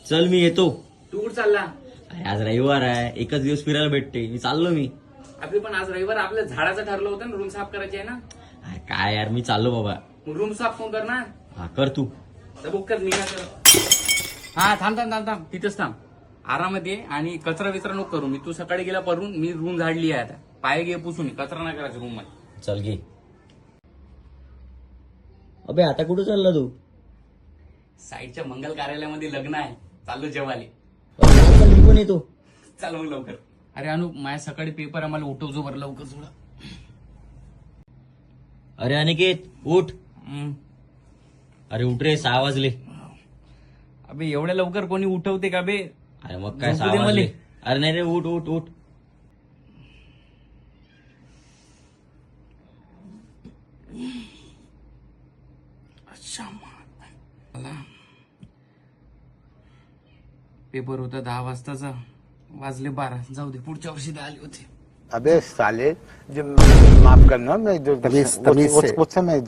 चल मी येतो. तू कुठं चालला? अरे आज रविवार आहे, एकच दिवस फिरायला भेटते, मी चाललो मी. आपली पण आज रविवार आपल्या झाडाचं ठरलं होतं ना, रूम साफ करायची आहे ना. अरे काय यार, मी चाललो बाबा. मग रूम साफ कोण करणार? हा कर तू. तर बुक कर, मी काय कर. हा थांब थांब थांब थांब, तिथंच थांब. आरामात ये आणि कचरा विचरा नको करू. मी तू सकाळी गेला परून मी रूम झाडली आहे आता. पाय घे पुसून, कचरा नाही करायचा रूम मध्ये. चल घे. अबे आता कुठं चालला तू? साईडच्या मंगल कार्यालयामध्ये लग्न आहे, चाललो जेवाले. चल, मी पण येतो. चाल मग लवकर. अरे अनु, माझ्या सकाळी पेपर आहे, मला उठवजो बरं लवकर थोडं. अरे अनिकेत उठ. अरे उठ रे, 6 वाजले. अबे एवढ्या लवकर कोणी उठवते का बे? अरे मग काय, झोपू 6 दे वाजले. मले. अरे नाही रे, उठ उठ उठ. अच्छा मला पेपर होता 10 वाजताचा, वाजले 12. जाऊ दे, पुढच्या वर्षी आले होते. अबे साले, जो माफ करना, मैं तमीज से। वो समय